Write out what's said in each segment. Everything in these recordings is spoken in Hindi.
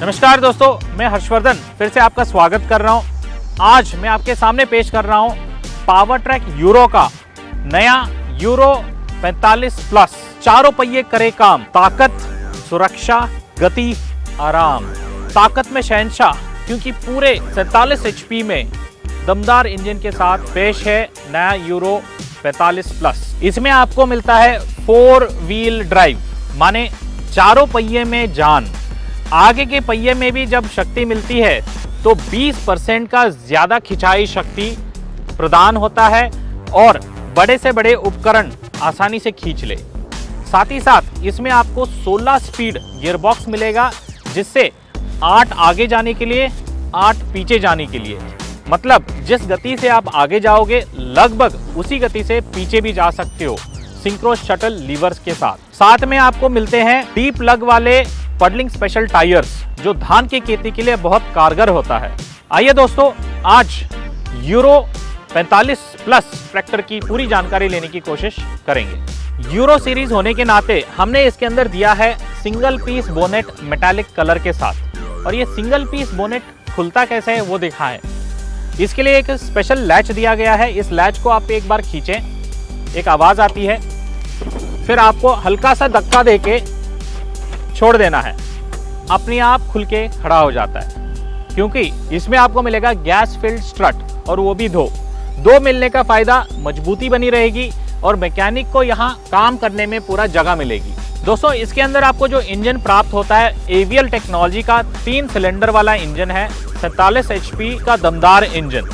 नमस्कार दोस्तों, मैं हर्षवर्धन फिर से आपका स्वागत कर रहा हूं। आज मैं आपके सामने पेश कर रहा हूं पावर ट्रैक यूरो का नया यूरो 45 प्लस। चारों पहिए करे काम, ताकत, सुरक्षा, गति, आराम। ताकत में शहंशाह, क्योंकि पूरे 47 HP में दमदार इंजन के साथ पेश है नया यूरो 45 प्लस। इसमें आपको मिलता है 4 व्हील ड्राइव, माने चारों पहिए में जान। आगे के पहिए में भी जब शक्ति मिलती है तो 20% का ज्यादा खिंचाई शक्ति प्रदान होता है और बड़े से बड़े उपकरण आसानी से खींच ले। साथ ही साथ इसमें आपको 16 स्पीड गियरबॉक्स मिलेगा, जिससे 8 आगे जाने के लिए, 8 पीछे जाने के लिए। मतलब जिस गति से आप आगे जाओगे लगभग उसी गति से पीछे भी जा सकते हो, सिंक्रो शटल लीवर्स के साथ। साथ में आपको मिलते हैं डीप लग वाले पडलिंग स्पेशल टायर्स, जो धान की खेती के लिए बहुत कारगर होता है। आइए दोस्तों, आज यूरो 45 प्लस ट्रैक्टर की पूरी जानकारी लेने की कोशिश करेंगे। यूरो सीरीज होने के नाते हमने इसके अंदर दिया है single piece bonnet metallic colour के साथ। और ये सिंगल पीस बोनेट खुलता कैसे है वो देखा है। इसके लिए एक स्पेशल लैच दिया गया है। इस लैच को आप एक बार खींचें, एक आवाज आती है, फिर आपको हल्का सा धक्का देके छोड़ देना है, अपने आप खुल के खड़ा हो जाता है। क्योंकि इसमें आपको मिलेगा गैस फिल्ड स्ट्रट, और वो भी दो मिलने का फायदा, मजबूती बनी रहेगी और मैकेनिक को यहाँ काम करने में पूरा जगह मिलेगी। दोस्तों, इसके अंदर आपको जो इंजन प्राप्त होता है एवीएल टेक्नोलॉजी का 3 सिलेंडर वाला इंजन है, 47 HP का दमदार इंजन।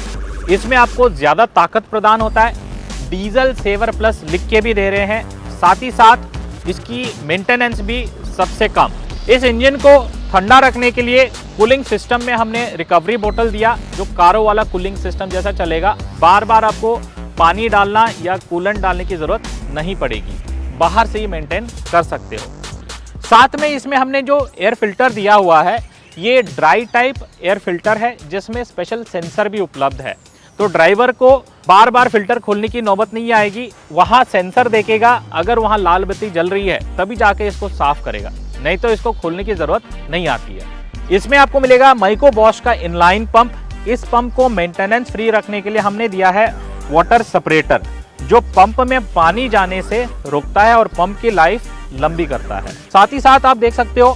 इसमें आपको ज्यादा ताकत प्रदान होता है। डीजल सेवर प्लस लिख के भी दे रहे हैं। साथ ही साथ इसकी मेंटेनेंस भी सबसे कम। इस इंजन को ठंडा रखने के लिए कूलिंग सिस्टम में हमने रिकवरी बोतल दिया, जो कारों वाला कूलिंग सिस्टम जैसा चलेगा। बार बार आपको पानी डालना या कूलेंट डालने की जरूरत नहीं पड़ेगी, बाहर से ही मेंटेन कर सकते हो। साथ में इसमें हमने जो एयर फिल्टर दिया हुआ है, ये ड्राई टाइप एयर फिल्टर है, जिसमें स्पेशल सेंसर भी उपलब्ध है। तो ड्राइवर को बार बार फिल्टर खोलने की नौबत नहीं आएगी। वहां सेंसर देखेगा, अगर वहां लाल बत्ती जल रही है तभी जाके इसको साफ करेगा, नहीं तो इसको खोलने की जरूरत नहीं आती है। इसमें आपको मिलेगा माइको बॉश का इनलाइन पंप। इस पंप को मेंटेनेंस फ्री रखने के लिए हमने दिया है वाटर सेपरेटर, जो पंप में पानी जाने से रोकता है और पंप की लाइफ लंबी करता है। साथ ही साथ आप देख सकते हो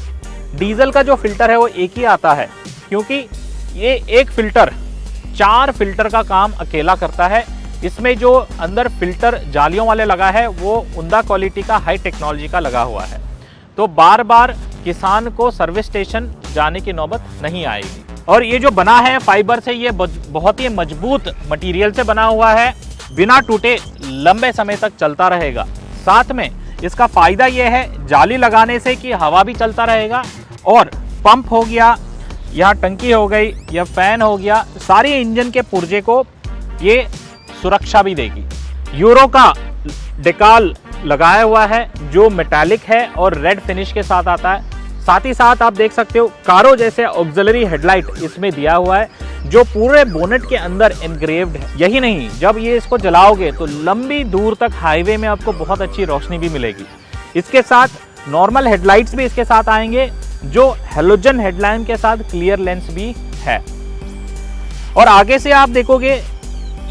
डीजल का जो फिल्टर है वो एक ही आता है, क्योंकि ये एक फिल्टर 4 फिल्टर का काम अकेला करता है। इसमें जो अंदर फिल्टर जालियों वाले लगा है वो उम्दा क्वालिटी का हाई टेक्नोलॉजी का लगा हुआ है। तो बार बार किसान को सर्विस स्टेशन जाने की नौबत नहीं आएगी। और ये जो बना है फाइबर से, ये बहुत ही मजबूत मटेरियल से बना हुआ है, बिना टूटे लंबे समय तक चलता रहेगा। साथ में इसका फायदा ये है जाली लगाने से कि हवा भी चलता रहेगा, और पंप हो गया, यहाँ टंकी हो गई या फैन हो गया, सारी इंजन के पुर्जे को ये सुरक्षा भी देगी। यूरो का डेकाल लगाया हुआ है, जो मेटालिक है और रेड फिनिश के साथ आता है। साथ ही साथ आप देख सकते हो कारो जैसे ऑक्सिलरी हेडलाइट इसमें दिया हुआ है, जो पूरे बोनेट के अंदर एनग्रेव्ड है। यही नहीं, जब ये इसको जलाओगे तो लंबी दूर तक हाईवे में आपको बहुत अच्छी रोशनी भी मिलेगी। इसके साथ नॉर्मल हेडलाइट्स भी इसके साथ आएंगे, जो हेलोजन हेडलाइट के साथ क्लियर लेंस भी है। और आगे से आप देखोगे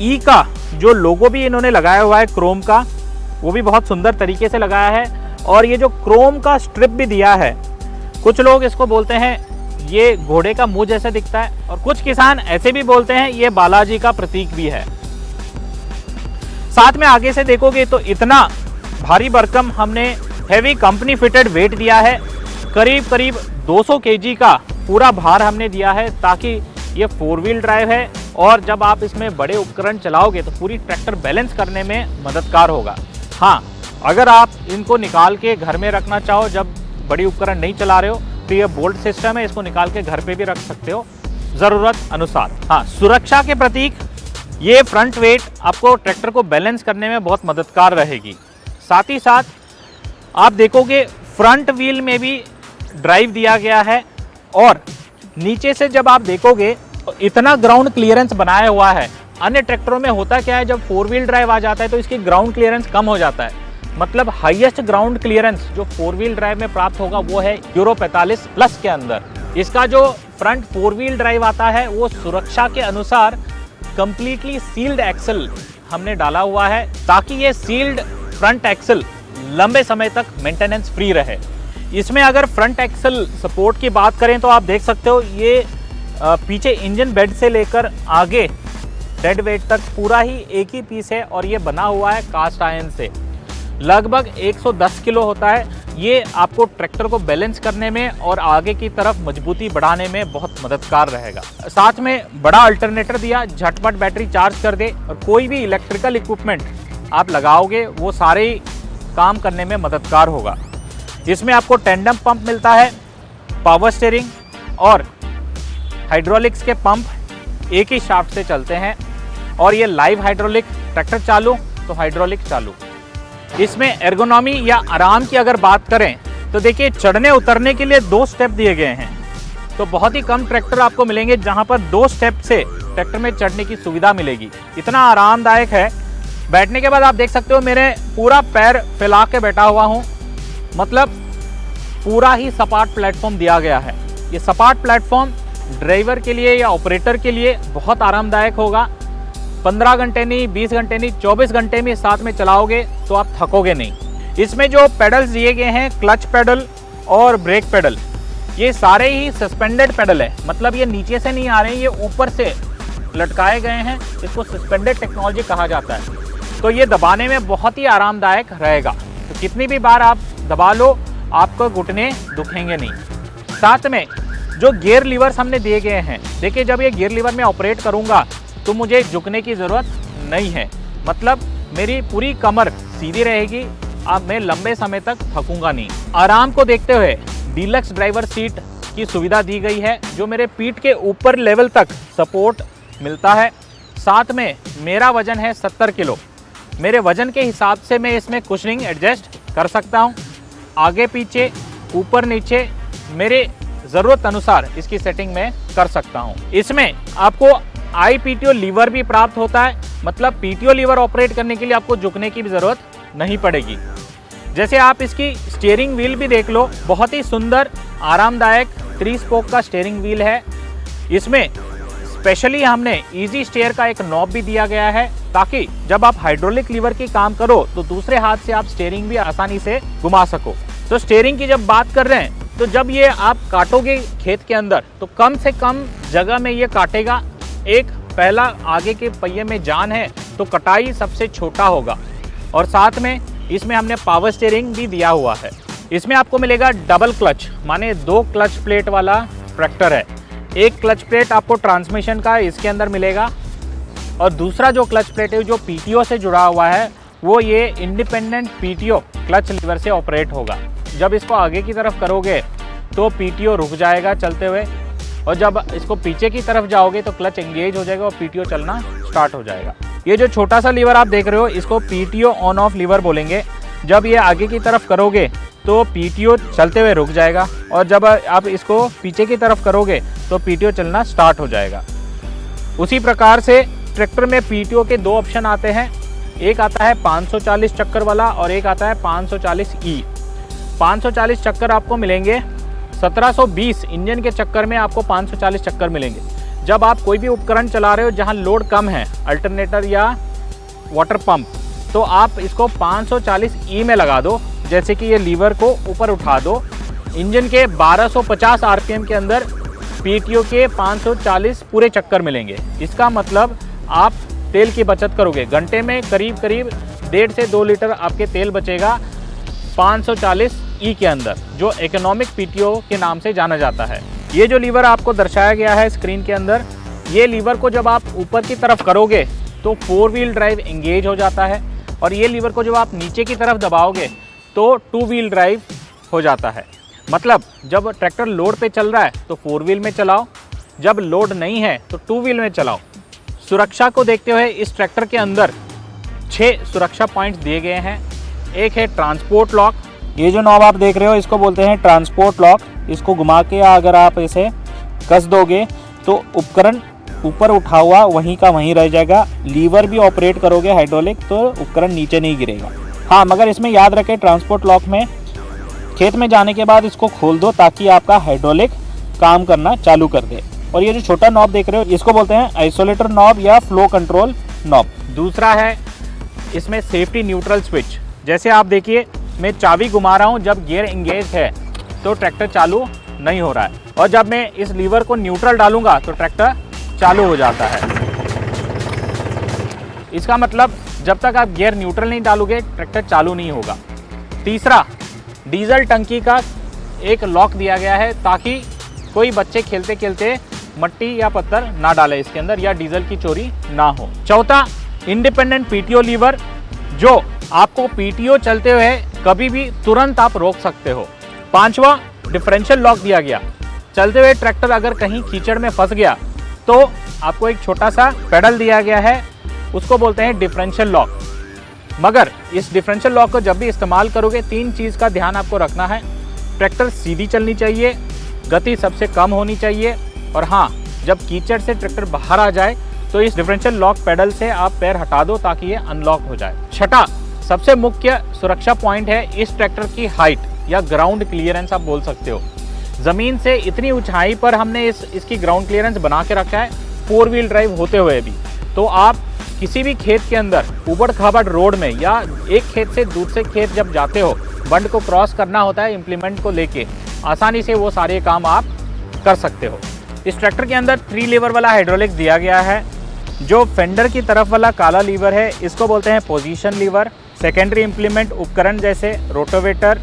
ई का जो लोगो भी इन्होंने लगाया हुआ है क्रोम का, वो भी बहुत सुंदर तरीके से लगाया है। और ये जो क्रोम का स्ट्रिप भी दिया है, कुछ लोग इसको बोलते हैं ये घोड़े का मुंह जैसे दिखता है, और कुछ किसान ऐसे भी बोलते हैं ये बालाजी का प्रतीक भी है। साथ में आगे से देखोगे तो इतना भारी भरकम हमने हेवी कंपनी फिटेड वेट दिया है। करीब 200 kg का पूरा भार हमने दिया है, ताकि ये 4 व्हील ड्राइव है, और जब आप इसमें बड़े उपकरण चलाओगे तो पूरी ट्रैक्टर बैलेंस करने में मददगार होगा। हाँ, अगर आप इनको निकाल के घर में रखना चाहो, जब बड़ी उपकरण नहीं चला रहे हो, तो ये बोल्ट सिस्टम है, इसको निकाल के घर पे भी रख सकते हो जरूरत अनुसार। हाँ, सुरक्षा के प्रतीक ये फ्रंट वेट आपको ट्रैक्टर को बैलेंस करने में बहुत मददगार रहेगी। साथ ही साथ आप देखोगे फ्रंट व्हील में भी ड्राइव दिया गया है, और नीचे से जब आप देखोगे तो इतना ग्राउंड क्लियरेंस बनाया हुआ है। अन्य ट्रैक्टरों में होता क्या है, जब 4 व्हील ड्राइव आ जाता है तो इसकी ग्राउंड क्लियरेंस कम हो जाता है। मतलब हाईएस्ट ग्राउंड क्लियरेंस जो 4 व्हील ड्राइव में प्राप्त होगा वो है यूरो 45 प्लस के अंदर। इसका जो फ्रंट 4 व्हील ड्राइव आता है वो सुरक्षा के अनुसार कंप्लीटली सील्ड एक्सल हमने डाला हुआ है, ताकि ये सील्ड फ्रंट एक्सल लंबे समय तक मेंटेनेंस फ्री रहे। इसमें अगर फ्रंट एक्सल सपोर्ट की बात करें तो आप देख सकते हो ये पीछे इंजन बेड से लेकर आगे डेड वेट तक पूरा ही एक ही पीस है और ये बना हुआ है कास्ट आयरन से। लगभग 110 किलो होता है। ये आपको ट्रैक्टर को बैलेंस करने में और आगे की तरफ मजबूती बढ़ाने में बहुत मददगार रहेगा। साथ में बड़ा अल्टरनेटर दिया, झटपट बैटरी चार्ज कर दे और कोई भी इलेक्ट्रिकल इक्विपमेंट आप लगाओगे वो सारे काम करने में मददगार होगा। इसमें आपको टेंडम पंप मिलता है, पावर स्टीयरिंग और हाइड्रोलिक्स के पंप एक ही शाफ्ट से चलते हैं और ये लाइव हाइड्रोलिक, ट्रैक्टर चालू तो हाइड्रोलिक चालू। इसमें एर्गोनॉमी या आराम की अगर बात करें तो देखिए चढ़ने उतरने के लिए 2 स्टेप दिए गए हैं। तो बहुत ही कम ट्रैक्टर आपको मिलेंगे जहां पर 2 स्टेप से ट्रैक्टर में चढ़ने की सुविधा मिलेगी। इतना आरामदायक है। बैठने के बाद आप देख सकते हो मेरे पूरा पैर फैला के बैठा हुआ हूं, मतलब पूरा ही सपाट प्लेटफॉर्म दिया गया है। ये सपाट प्लेटफॉर्म ड्राइवर के लिए या ऑपरेटर के लिए बहुत आरामदायक होगा। 15 घंटे नहीं, 20 घंटे नहीं, 24 घंटे में साथ में चलाओगे तो आप थकोगे नहीं। इसमें जो पेडल्स दिए गए हैं, क्लच पेडल और ब्रेक पेडल, ये सारे ही सस्पेंडेड पेडल है, मतलब ये नीचे से नहीं आ रहे हैं, ये ऊपर से लटकाए गए हैं। इसको सस्पेंडेड टेक्नोलॉजी कहा जाता है। तो ये दबाने में बहुत ही आरामदायक रहेगा। तो कितनी भी बार आप दबा लो आपको घुटने दुखेंगे नहीं। साथ में जो गियर लीवर्स हमने दिए गए हैं, देखिए जब ये गियर लीवर में ऑपरेट करूँगा तो मुझे झुकने की ज़रूरत नहीं है, मतलब मेरी पूरी कमर सीधी रहेगी। अब मैं लंबे समय तक थकूंगा नहीं। आराम को देखते हुए डीलक्स ड्राइवर सीट की सुविधा दी गई है, जो मेरे पीठ के ऊपर लेवल तक सपोर्ट मिलता है। साथ में मेरा वजन है 70 किलो। मेरे वजन के हिसाब से मैं इसमें कुशनिंग एडजस्ट कर सकता हूँ, आगे पीछे ऊपर नीचे मेरे ज़रूरत अनुसार इसकी सेटिंग में कर सकता हूँ। इसमें आपको IPTO लीवर भी प्राप्त होता है, मतलब PTO लीवर ऑपरेट करने के लिए आपको झुकने की भी ज़रूरत नहीं पड़ेगी। जैसे आप इसकी स्टीयरिंग व्हील भी देख लो, बहुत ही सुंदर आरामदायक 3 स्पोक का स्टीयरिंग व्हील है। इसमें स्पेशली हमने इजी स्टीयर का एक नॉब भी दिया गया है, ताकि जब आप हाइड्रोलिक लीवर की काम करो तो दूसरे हाथ से आप स्टीयरिंग भी आसानी से घुमा सको। तो स्टीयरिंग की जब बात कर रहे हैं तो जब ये आप काटोगे खेत के अंदर तो कम से कम जगह में ये काटेगा। एक पहला आगे के पहिए में जान है तो कटाई सबसे छोटा होगा। और साथ में इसमें हमने पावर स्टीयरिंग भी दिया हुआ है। इसमें आपको मिलेगा डबल क्लच, माने 2 क्लच प्लेट वाला ट्रैक्टर है। एक क्लच प्लेट आपको ट्रांसमिशन का इसके अंदर मिलेगा और दूसरा जो क्लच प्लेट है जो PTO से जुड़ा हुआ है वो ये इंडिपेंडेंट PTO क्लच लीवर से ऑपरेट होगा। जब इसको आगे की तरफ करोगे तो PTO रुक जाएगा चलते हुए, और जब इसको पीछे की तरफ जाओगे तो क्लच एंगेज हो जाएगा और PTO चलना स्टार्ट हो जाएगा। ये जो छोटा सा लीवर आप देख रहे हो इसको PTO ऑन ऑफ लीवर बोलेंगे। जब ये आगे की तरफ करोगे तो PTO चलते हुए रुक जाएगा और जब आप इसको पीछे की तरफ करोगे तो PTO चलना स्टार्ट हो जाएगा। उसी प्रकार से ट्रैक्टर में PTO के 2 ऑप्शन आते हैं। एक आता है 540 चक्कर वाला और एक आता है 540E। 540 चक्कर आपको मिलेंगे, 1720 इंजन के चक्कर में आपको 540 चक्कर मिलेंगे। जब आप कोई भी उपकरण चला रहे हो जहां लोड कम है, अल्टरनेटर या वाटर पंप, तो आप इसको 540E में लगा दो। जैसे कि ये लीवर को ऊपर उठा दो, इंजन के 1250 RPM के अंदर PTO के 540 पूरे चक्कर मिलेंगे। इसका मतलब आप तेल की बचत करोगे। घंटे में करीब 1.5 से 2 लीटर आपके तेल बचेगा 540E के अंदर, जो इकोनॉमिक PTO के नाम से जाना जाता है। ये जो लीवर आपको दर्शाया गया है स्क्रीन के अंदर, ये लीवर को जब आप ऊपर की तरफ करोगे तो 4 व्हील ड्राइव एंगेज हो जाता है और ये लीवर को जब आप नीचे की तरफ दबाओगे तो 2 व्हील ड्राइव हो जाता है। मतलब जब ट्रैक्टर लोड पे चल रहा है तो 4 व्हील में चलाओ, जब लोड नहीं है तो 2 व्हील में चलाओ। सुरक्षा को देखते हुए इस ट्रैक्टर के अंदर 6 सुरक्षा पॉइंट्स दिए गए हैं। एक है ट्रांसपोर्ट लॉक, ये जो नॉब आप देख रहे हो इसको बोलते हैं ट्रांसपोर्ट लॉक। इसको घुमा के अगर आप इसे कस दोगे तो उपकरण ऊपर उठा हुआ वहीं का वहीं रह जाएगा। लीवर भी ऑपरेट करोगे हाइड्रोलिक तो उपकरण नीचे नहीं गिरेगा। हाँ, मगर इसमें याद रखें ट्रांसपोर्ट लॉक में खेत में जाने के बाद इसको खोल दो ताकि आपका हाइड्रोलिक काम करना चालू कर दे। और ये जो छोटा नॉब देख रहे हो इसको बोलते हैं आइसोलेटर नॉब या फ्लो कंट्रोल नॉब। दूसरा है इसमें सेफ्टी न्यूट्रल स्विच। जैसे आप देखिए मैं चाबी घुमा रहा हूँ, जब गियर इंगेज है तो ट्रैक्टर चालू नहीं हो रहा है, और जब मैं इस लीवर को न्यूट्रल डालूंगा तो ट्रैक्टर चालू हो जाता है। इसका मतलब जब तक आप गियर न्यूट्रल नहीं डालोगे ट्रैक्टर चालू नहीं होगा। तीसरा, डीजल टंकी का एक लॉक दिया गया है ताकि कोई बच्चे खेलते खेलते मट्टी या पत्थर ना डाले इसके अंदर, या डीजल की चोरी ना हो। चौथा, इंडिपेंडेंट पीटीओ लीवर, जो आपको पीटीओ चलते हुए कभी भी तुरंत आप रोक सकते हो। पांचवा, डिफरेंशियल लॉक दिया गया। चलते हुए ट्रैक्टर अगर कहीं कीचड़ में फंस गया तो आपको एक छोटा सा पेडल दिया गया है, उसको बोलते हैं डिफरेंशियल लॉक। मगर इस डिफरेंशियल लॉक को जब भी इस्तेमाल करोगे 3 चीज़ का ध्यान आपको रखना है। ट्रैक्टर सीधी चलनी चाहिए, गति सबसे कम होनी चाहिए, और हाँ, जब कीचड़ से ट्रैक्टर बाहर आ जाए तो इस डिफरेंशियल लॉक पेडल से आप पैर हटा दो ताकि ये अनलॉक हो जाए। छठा, सबसे मुख्य सुरक्षा पॉइंट है इस ट्रैक्टर की हाइट या ग्राउंड क्लियरेंस आप बोल सकते हो। ज़मीन से इतनी ऊंचाई पर हमने इसकी ग्राउंड क्लियरेंस बना के रखा है 4 व्हील ड्राइव होते हुए भी। तो आप किसी भी खेत के अंदर उबड़ खाबड़ रोड में या एक खेत से दूसरे खेत जब जाते हो, बंड को क्रॉस करना होता है इम्प्लीमेंट को लेके, आसानी से वो सारे काम आप कर सकते हो। इस ट्रैक्टर के अंदर 3 लीवर वाला हाइड्रोलिक दिया गया है। जो फेंडर की तरफ वाला काला लीवर है इसको बोलते हैं पोजीशन लीवर। सेकेंडरी इम्प्लीमेंट उपकरण जैसे रोटोवेटर,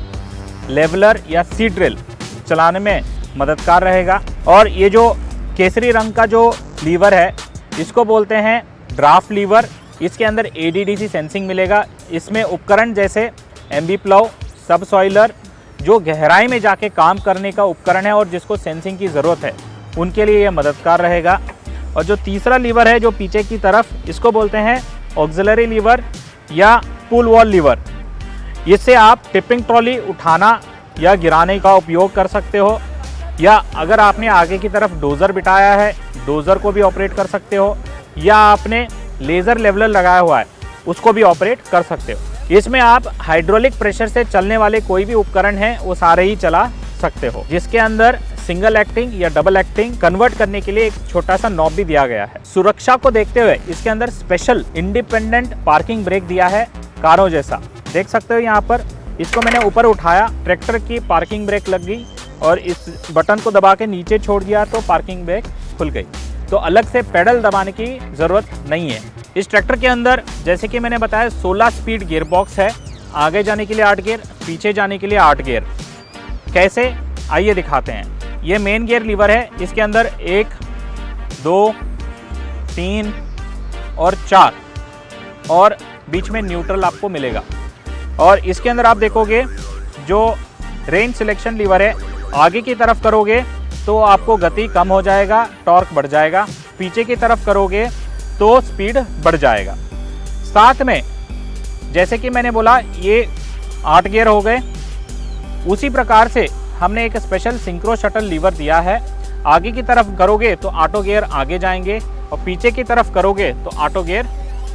लेवलर या सीड ड्रिल चलाने में मददगार रहेगा। और ये जो केसरी रंग का जो लीवर है इसको बोलते हैं ड्राफ्ट लीवर। इसके अंदर ADDC सेंसिंग मिलेगा। इसमें उपकरण जैसे MB प्लाउ, सब सॉइलर, जो गहराई में जाके काम करने का उपकरण है और जिसको सेंसिंग की ज़रूरत है उनके लिए यह मददगार रहेगा। और जो तीसरा लीवर है जो पीछे की तरफ, इसको बोलते हैं ऑक्सिलरी लीवर या पुल वॉल लीवर। इससे आप टिपिंग ट्रॉली उठाना या गिराने का उपयोग कर सकते हो, या अगर आपने आगे की तरफ डोज़र बिठाया है डोज़र को भी ऑपरेट कर सकते हो, या आपने लेज़र लेवलर लगाया हुआ है उसको भी ऑपरेट कर सकते हो। इसमें आप हाइड्रोलिक प्रेशर से चलने वाले कोई भी उपकरण हैं वो सारे ही चला सकते हो, जिसके अंदर सिंगल एक्टिंग या डबल एक्टिंग कन्वर्ट करने के लिए एक छोटा सा नॉब भी दिया गया है। सुरक्षा को देखते हुए इसके अंदर स्पेशल इंडिपेंडेंट पार्किंग ब्रेक दिया है, कारों जैसा देख सकते हो। यहाँ पर इसको मैंने ऊपर उठाया, ट्रैक्टर की पार्किंग ब्रेक लग गई, और इस बटन को दबा के नीचे छोड़ दिया तो पार्किंग ब्रेक खुल गई। तो अलग से पेडल दबाने की ज़रूरत नहीं है। इस ट्रैक्टर के अंदर जैसे कि मैंने बताया 16 स्पीड गियर बॉक्स है, आगे जाने के लिए 8 गियर, पीछे जाने के लिए 8 गियर। कैसे, आइए दिखाते हैं। ये मेन गियर लीवर है, इसके अंदर 1, 2, 3 और 4 और बीच में न्यूट्रल आपको मिलेगा। और इसके अंदर आप देखोगे जो रेंज सिलेक्शन लीवर है, आगे की तरफ करोगे तो आपको गति कम हो जाएगा, टॉर्क बढ़ जाएगा, पीछे की तरफ करोगे तो स्पीड बढ़ जाएगा। साथ में जैसे कि मैंने बोला ये 8 गियर हो गए, उसी प्रकार से हमने एक स्पेशल सिंक्रो शटल लीवर दिया है। आगे की तरफ करोगे तो ऑटो गियर आगे जाएंगे और पीछे की तरफ करोगे तो ऑटो गियर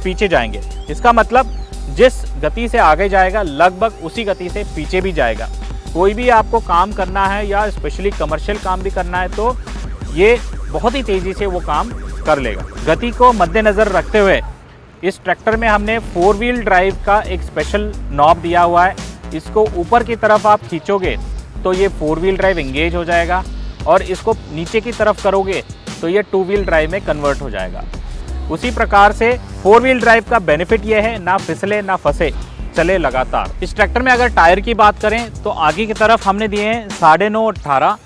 पीछे जाएंगे। इसका मतलब जिस गति से आगे जाएगा लगभग उसी गति से पीछे भी जाएगा। कोई भी आपको काम करना है या स्पेशली कमर्शियल काम भी करना है तो ये बहुत ही तेज़ी से वो काम कर लेगा। गति को मद्देनज़र रखते हुए इस ट्रैक्टर में हमने 4 व्हील ड्राइव का एक स्पेशल नॉब दिया हुआ है। इसको ऊपर की तरफ आप खींचोगे तो ये 4 व्हील ड्राइव एंगेज हो जाएगा, और इसको नीचे की तरफ करोगे तो ये 2 व्हील ड्राइव में कन्वर्ट हो जाएगा। उसी प्रकार से 4 व्हील ड्राइव का बेनिफिट ये है, ना फिसले ना फंसे, चले लगातार। इस ट्रैक्टर में अगर टायर की बात करें तो आगे की तरफ हमने दिए हैं 9.5 18,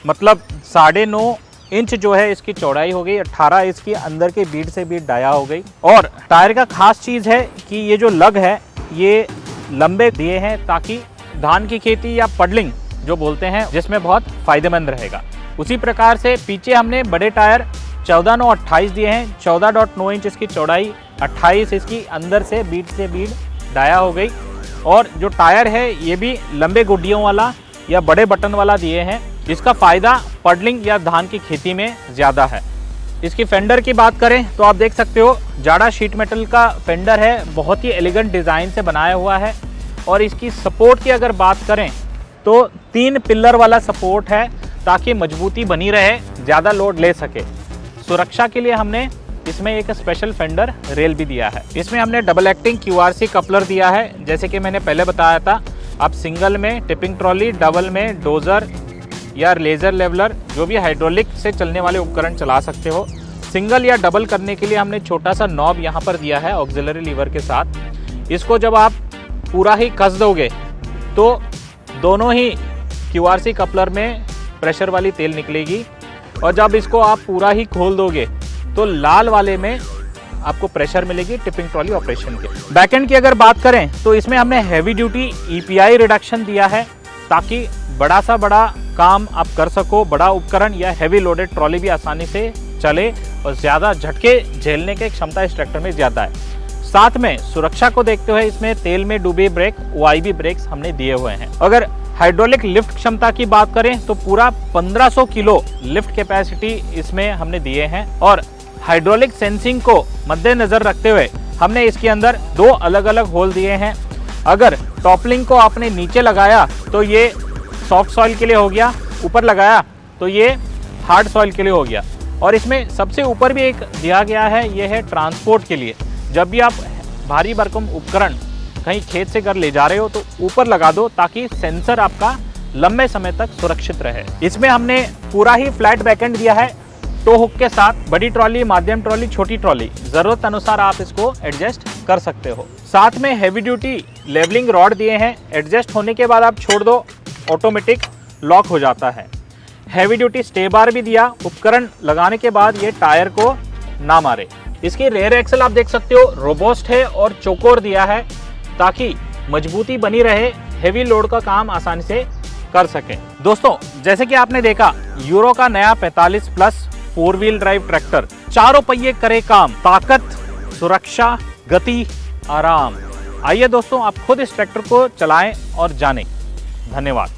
मतलब 9.5 इंच जो है इसकी चौड़ाई हो गई, 18 इसकी अंदर के बीट से बीट डाया हो गई। और टायर का खास चीज़ है कि ये जो लग है ये लंबे दिए हैं ताकि धान की खेती या पडलिंग जो बोलते हैं जिसमें बहुत फायदेमंद रहेगा। उसी प्रकार से पीछे हमने बड़े टायर 14.9 28 दिए हैं, 14.9 इंच इसकी चौड़ाई, 28 इसकी अंदर से बीट डाया हो गई। और जो टायर है ये भी लंबे गुड्डियों वाला या बड़े बटन वाला दिए हैं, जिसका फ़ायदा पडलिंग या धान की खेती में ज़्यादा है। इसकी फेंडर की बात करें तो आप देख सकते हो जाड़ा शीट मेटल का फेंडर है, बहुत ही एलिगेंट डिज़ाइन से बनाया हुआ है। और इसकी सपोर्ट की अगर बात करें तो 3 पिलर वाला सपोर्ट है ताकि मजबूती बनी रहे, ज़्यादा लोड ले सके। सुरक्षा के लिए हमने इसमें एक स्पेशल फेंडर रेल भी दिया है। इसमें हमने डबल एक्टिंग QRC कपलर दिया है। जैसे कि मैंने पहले बताया था, आप सिंगल में टिपिंग ट्रॉली, डबल में डोजर या लेज़र लेवलर, जो भी हाइड्रोलिक से चलने वाले उपकरण चला सकते हो। सिंगल या डबल करने के लिए हमने छोटा सा नॉब यहाँ पर दिया है ऑक्सिलरी लीवर के साथ। इसको जब आप पूरा ही कस दोगे तो दोनों ही QRC कपलर में प्रेशर वाली तेल निकलेगी, और जब इसको आप पूरा ही खोल दोगे तो लाल वाले में आपको प्रेशर मिलेगी टिपिंग ट्रॉली ऑपरेशन के। बैकएंड की अगर बात करें तो इसमें हमने हैवी ड्यूटी EPI रिडक्शन दिया है ताकि बड़ा सा बड़ा काम आप कर सको। बड़ा उपकरण या हैवी लोडेड ट्रॉली भी आसानी से चले और ज़्यादा झटके झेलने की क्षमता इस ट्रैक्टर में ज़्यादा है। साथ में सुरक्षा को देखते हुए इसमें तेल में डूबे ब्रेक, OIB ब्रेक्स हमने दिए हुए हैं। अगर हाइड्रोलिक लिफ्ट क्षमता की बात करें तो पूरा 1500 किलो लिफ्ट कैपेसिटी इसमें हमने दिए हैं, और हाइड्रोलिक सेंसिंग को मद्देनजर रखते हुए हमने इसके अंदर 2 अलग अलग होल दिए हैं। अगर टॉपलिंग को आपने नीचे लगाया तो ये सॉफ्ट सॉइल के लिए हो गया, ऊपर लगाया तो ये हार्ड सॉइल के लिए हो गया। और इसमें सबसे ऊपर भी एक दिया गया है, ये है ट्रांसपोर्ट के लिए। जब भी आप भारी भरकम उपकरण कहीं खेत से घर ले जा रहे हो तो ऊपर लगा दो ताकि सेंसर आपका लंबे समय तक सुरक्षित रहे। इसमें हमने पूरा ही फ्लैट बैकएंड दिया है टो हुक के साथ। बड़ी ट्रॉली, माध्यम ट्रॉली, छोटी ट्रॉली, ज़रूरत अनुसार आप इसको एडजस्ट कर सकते हो। साथ में हैवी ड्यूटी लेवलिंग रॉड दिए हैं, एडजस्ट होने के बाद आप छोड़ दो, ऑटोमेटिक लॉक हो जाता है। हैवी ड्यूटी स्टे बार भी दिया, उपकरण लगाने के बाद ये टायर को ना मारे। इसकी रेयर एक्सल आप देख सकते हो रोबोस्ट है, और चौकोर दिया है ताकि मजबूती बनी रहे, हेवी लोड का काम आसानी से कर सके। दोस्तों, जैसे कि आपने देखा, यूरो का नया 45+ 4 व्हील ड्राइव ट्रैक्टर, चारों पहिए करे काम, ताकत, सुरक्षा, गति, आराम। आइए दोस्तों, आप खुद इस ट्रैक्टर को चलाएं और जानें। धन्यवाद।